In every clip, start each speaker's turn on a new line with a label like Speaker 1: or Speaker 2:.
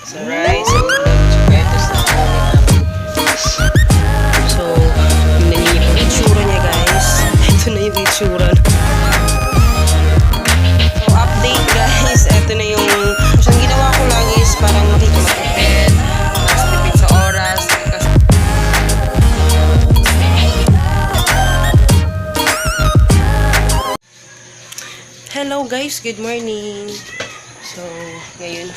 Speaker 1: Sa rice, sa ulam, tsaka ito sa so, tingnan niyo yung itsura niya guys. Ito na yung itsura. So, update guys. Ito na yung ang ginawa ko lang is parang makikipagpipid. Mas tipid sa oras. Hello guys, good morning. So, ngayon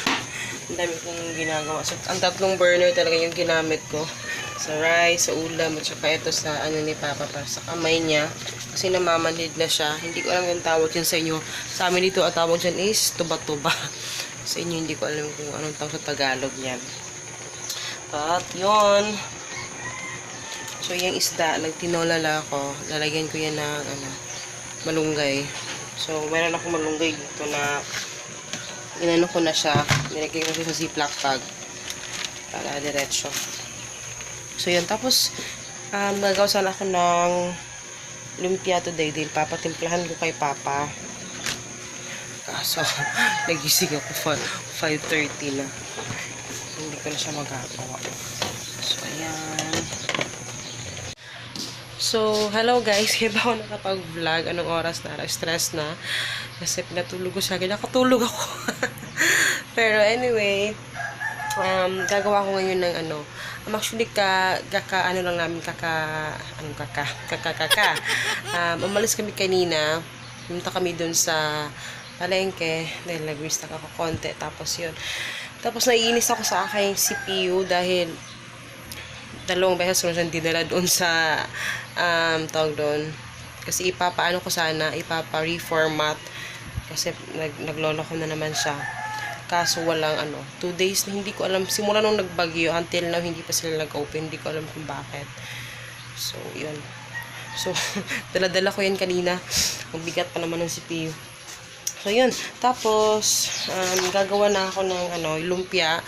Speaker 1: ang dami kong ginagawa. So, ang tatlong burner talaga yung ginamit ko. Sa rice, sa ulam, at saka ito sa ano ni Papa para sa kamay niya. Kasi namamanhid na siya. Hindi ko alam yung tawag yun sa inyo. Sa amin dito, ang tawag dyan is tuba-tuba. Sa inyo, hindi ko alam kung anong tawag sa Tagalog yan. At yun. So, yung isda, nagtinolala ako. Lalagyan ko yan ng malunggay. So, meron akong malunggay dito na inano ko na siya. Nilagay ko siya sa ziploc bag para diretso. So, yun. Tapos, nagawa sana ako ng lumpia today din. Papatimplahan ko kay Papa. Kaso, nagising ako 5:30 na. Hindi ko na siya magagawa. So, ayan. So, hello guys. Kaya ba ako nakapag-vlog? Anong oras na? Stress na. Kasi pinatulog ko siya. Kaya nakatulog ako. Pero anyway, gagawa ko ngayon ng actually, umalis kami kanina. Pumunta kami dun sa palengke. Dahil nag-restock ako konti. Tapos yun. Tapos naiinis ako sa aking CPU dahil dalawang beses ko na siyang dinala doon sa tawag doon. Kasi ipapaano ko sana, ipapa-reformat. Kasi naglolo ko na naman siya. Kaso walang 2 days na hindi ko alam. Simula nung nagbagyo, until now, hindi pa sila nag-open. Hindi ko alam kung bakit. So, yun. So, dala-dala ko yan kanina. Mabigat pa naman ng CPU. So, yun. Tapos, gagawa na ako ng lumpia.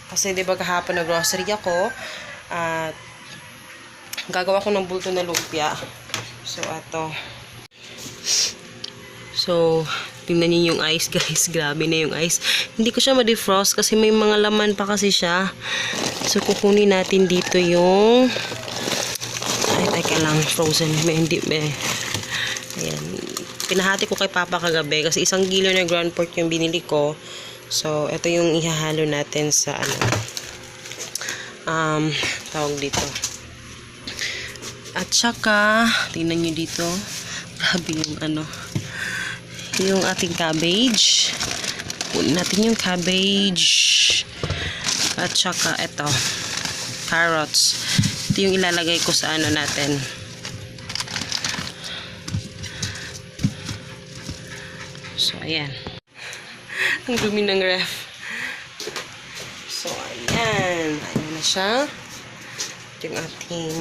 Speaker 1: Kasi, diba, kahapon na grocery ako. At, gagawa ko ng bulto na lumpia. So, ato. So, tingnan niyo yung ice, guys. Grabe na yung ice. Hindi ko siya ma-defrost kasi may mga laman pa kasi siya. So, kukunin natin dito yung ay, teka lang. Frozen. Hindi. Ayan. Pinahati ko kay Papa kagabi kasi 1 kilo na ground pork yung binili ko. So, ito yung ihahalo natin sa tawag dito. At saka, tingnan nyo dito. Grabe yung yung ating cabbage. Kunin natin yung cabbage. At saka, ito. Carrots. Ito yung ilalagay ko sa natin. So, ayan. Ang dumi ng ref. So, ayan. Ayan na siya. Ito yung ating,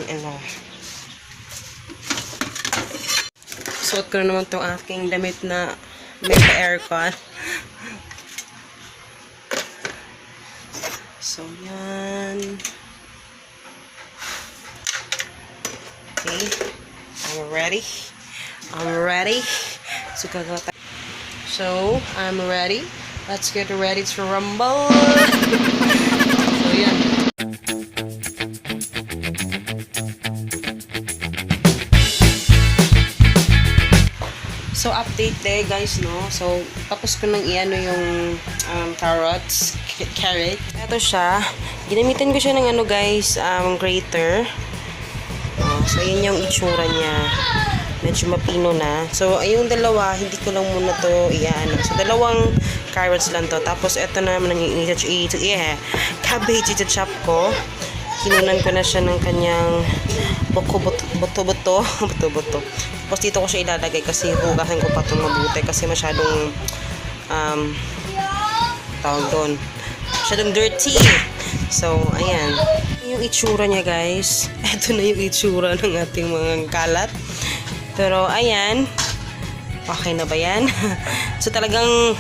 Speaker 1: suot ko na naman itong aking damit na may aircon. So, yan. Okay. I'm ready. So, gagawa tayo. So, I'm ready. Let's get ready to rumble. So, yan. So, update day, guys, no? So, tapos ko nang yung carrots, carrot. Ito siya. Ginamitan ko siya ng guys, grater. So, yun yung itsura niya. Medyo mapino na. So, yung dalawa, hindi ko lang muna to So, dalawang carrots lang to. Tapos, ito naman yung cabbage, ita-chop ko. Kinunan ko na siya ng kanyang buto-buto. Tapos dito ko siya ilalagay kasi hugahin ko pa itong mabuti kasi masyadong tawag doon. Masyadong dirty. So, ayan. Yung itsura niya, guys. Ito na yung itsura ng ating mga kalat. Pero, ayan. Okay na ba yan? So, talagang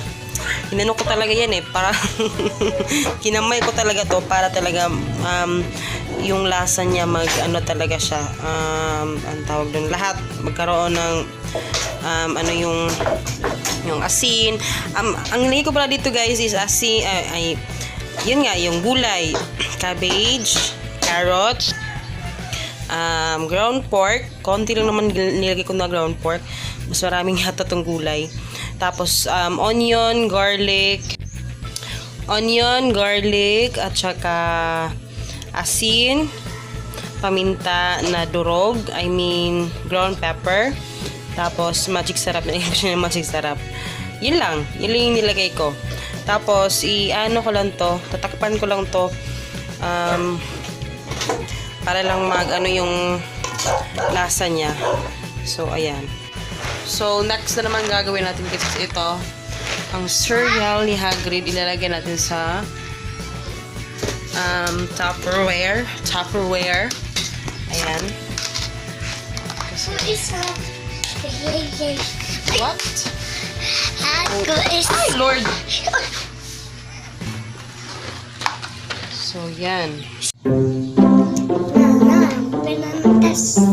Speaker 1: inano ko talaga yan para kinamay ko talaga to para talaga yung lasa niya talaga siya ang tawag doon lahat magkaroon ng ano yung asin. Ang nilagay ko pala dito guys is asin, yun nga, yung gulay, cabbage, carrots, ground pork. Konti lang naman nilagay ko na ground pork. Mas maraming yata tong gulay. Tapos, onion, garlic, at saka asin, paminta na durog, ground pepper. Tapos, magic sarap. Magic sarap. Yun lang yung nilagay ko. Tapos, ko lang to, tatakpan ko lang to, para lang yung lasa niya. So, ayan. So, next na naman gagawin natin is ito. Ang cereal ni Hagrid, ilalagay natin sa Tupperware. Ayan. What? Ay, Lord! So, yan. So,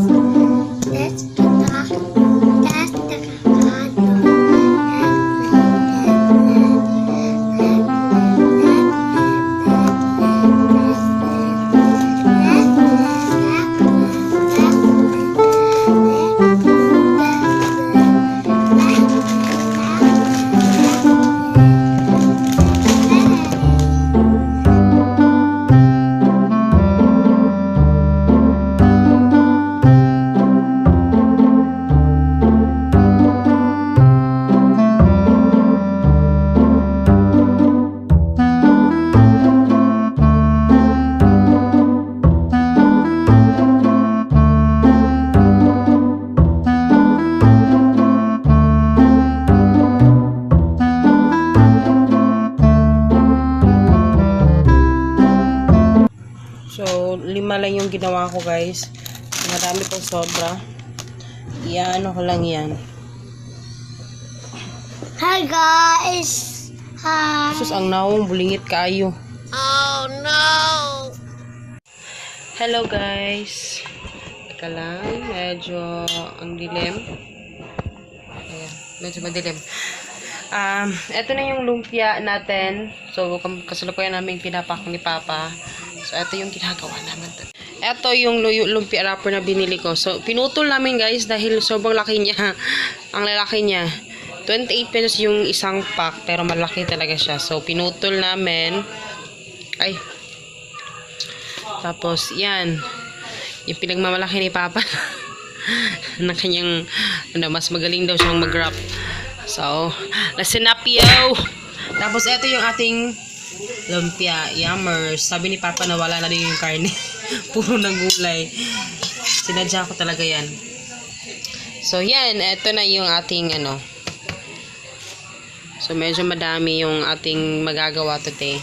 Speaker 1: 5 lang yung ginawa ko guys. Marami pong sobra. Ko lang yan.
Speaker 2: Hi guys! Hi!
Speaker 1: Sus, ang naong bulingit kayo.
Speaker 2: Oh no!
Speaker 1: Hello guys. Teka lang, medyo ang dilim. Ayan, medyo madilim. Ito na yung lumpia natin. So, kasalukuyan namin pinapak ni Papa. So, ito yung ginagawa namin. Ito yung lumpia wrapper na binili ko. So, pinutol namin guys dahil sobrang laki niya. Ang lalaki niya. 28 pesos yung isang pack, pero malaki talaga siya. So, pinutol namin. Ay. Tapos, yan. Yung pinagmamalaki ni Papa. Na kanyang, mas magaling daw siyang mag-wrap. So, listen up, yo! Tapos, ito yung ating lumpia. Yummers. Sabi ni Papa na wala na rin yung karne. Puro ng gulay. Sinadya ko talaga yan. So, yan. Ito na yung ating, So, medyo madami yung ating magagawa today.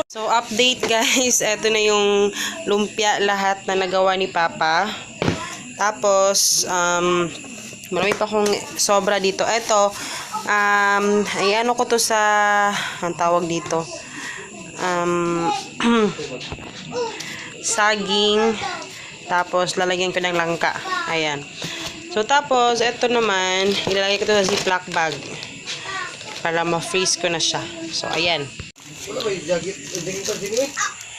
Speaker 1: So, update guys. Ito na yung lumpia lahat na nagawa ni Papa. Tapos, marami pa akong sobra dito. Ito, ano ko to sa, ang tawag dito, saging. Tapos, lalagyan ko ng langka. Ayan. So, tapos, ito naman, ilalagay ko to sa ziploc bag. Para ma-freeze ko na siya. So, ayan.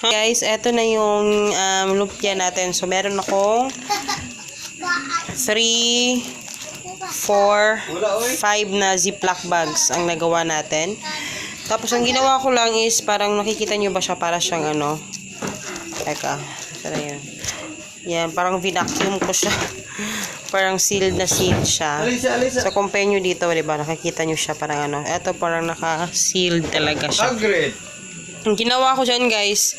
Speaker 1: Guys, ito na yung lumpia natin. So, meron akong 3, 4, 5 na ziploc bags ang nagawa natin. Tapos, ang ginawa ko lang is, parang nakikita nyo ba siya para siyang teka, sana yun. Yan, parang vacuum ko siya. Parang sealed siya. So, compare nyo dito, diba? Nakikita nyo siya parang Ito parang naka-sealed talaga siya. Ang ginawa ko dyan, guys,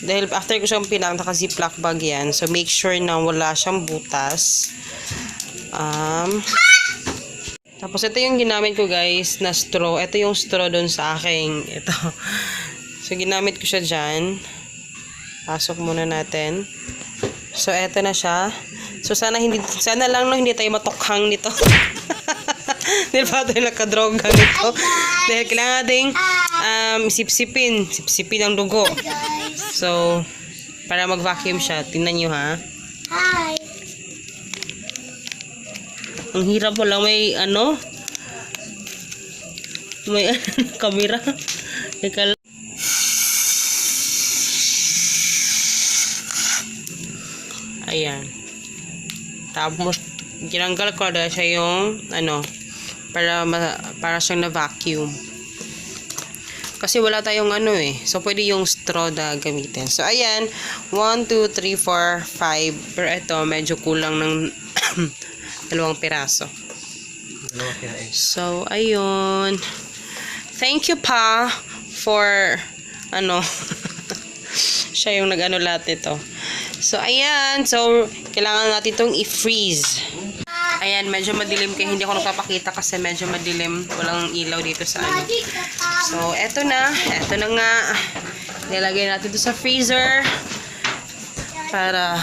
Speaker 1: dahil after ko siyang naka-ziploc bag yan. So, make sure na wala siyang butas. Tapos, ito yung ginamit ko, guys, na straw. Ito yung straw doon sa aking, ito. So, ginamit ko siya dyan. Pasok muna natin. So, eto na siya. So, sana lang hindi tayo matukhang nito. Dahil pa tayo nakadroga nito. Dahil kailangan nating sipsipin ang dugo.
Speaker 2: Guys.
Speaker 1: So, para mag-vacuum siya, tingnan nyo ha.
Speaker 2: Hi.
Speaker 1: Ang hirap wala may may camera. Teka lang. Ayan. Tapos, ginanggal ko dahil siya yung, para siyang na-vacuum. Kasi wala tayong So, pwede yung straw na gamitin. So, ayan. 1, 2, 3, 4, 5. Pero ito, medyo kulang ng 2 piraso. So, ayun. Thank you pa for, siya yung nag-ano lahat ito. So, ayan. So, kailangan natin itong i-freeze. Ayan, medyo madilim kaya hindi ako nagpapakita kasi medyo madilim. Walang ilaw dito sa So, eto na. Eto na nga. Nilagay natin ito sa freezer. Para,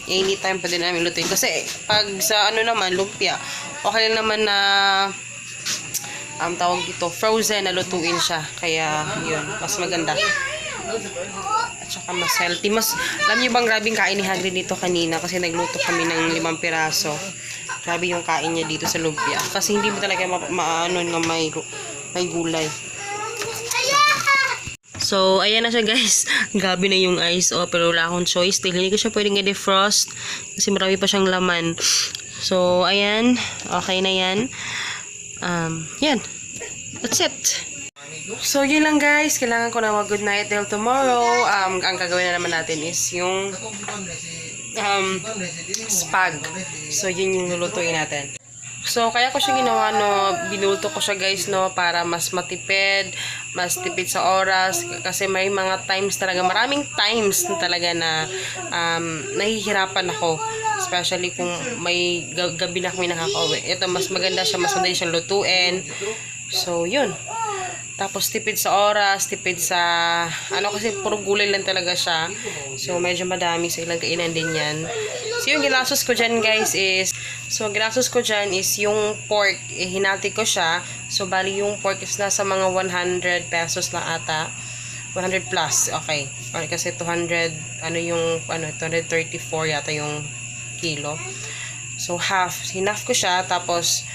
Speaker 1: anytime pa din namin lutuin. Kasi, pag sa naman, lumpia, okay lang naman na, tawag dito, frozen na lutuin siya. Kaya, yun, mas maganda. At saka mas healthy. Alam niyo bang grabing kain ni Hagrid dito kanina kasi nagluto kami ng 5 piraso. Grabe yung kain niya dito sa lumpia. Kasi hindi mo talaga nga may gulay. So, ayan na siya guys. Gabi na yung ice. Pero wala akong choice. Still, hindi ko siya pwedeng i-defrost kasi marami pa siyang laman. So, ayan. Okay na yan. Yan. That's it. So, yun lang guys. Kailangan ko na mag-good night till tomorrow. Ang gagawin na naman natin is yung spag. So, yun yung lulutuin natin. So, kaya ko siya ginawa, binulto ko siya guys, para mas matipid, mas tipid sa oras. Kasi may mga times talaga, maraming times talaga na nahihirapan ako. Especially kung may gabi na kami nakaka-uwi. Ito, mas maganda siya, mas madali siyang lutuin. So, yun. Tapos tipid sa oras, tipid sa kasi puro gulay lang talaga siya. So medyo madami sa ilang kainan din 'yan. So yung ginastos ko diyan guys is yung pork, hinati ko siya. So bali yung pork is nasa mga 100 pesos na ata. 100 plus, okay. Kasi 200 234 yata yung kilo. So half ko siya tapos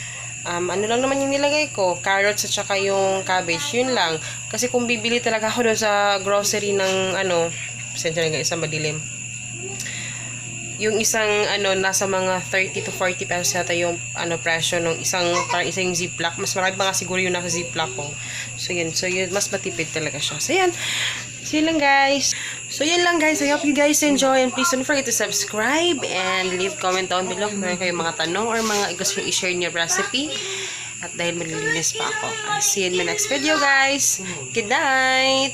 Speaker 1: lang naman yung nilagay ko, carrots at saka yung cabbage, yun lang. Kasi kung bibili talaga ako doon sa grocery ng pasensya na guys, isang madilim. Yung isang nasa mga 30 to 40 pesos yata yung presyo ng parang isang ziplock. Mas marami pa nga siguro yung nasa ziplock ko. So yun, mas matipid talaga siya. So yan. So yun lang guys. So yun lang guys. I hope you guys enjoy and please don't forget to subscribe and leave comment down below kung meron kayong mga tanong or mga gusto nyo i-share niyo recipe. At dahil malilinis pa ako. See you in my next video guys. Good night!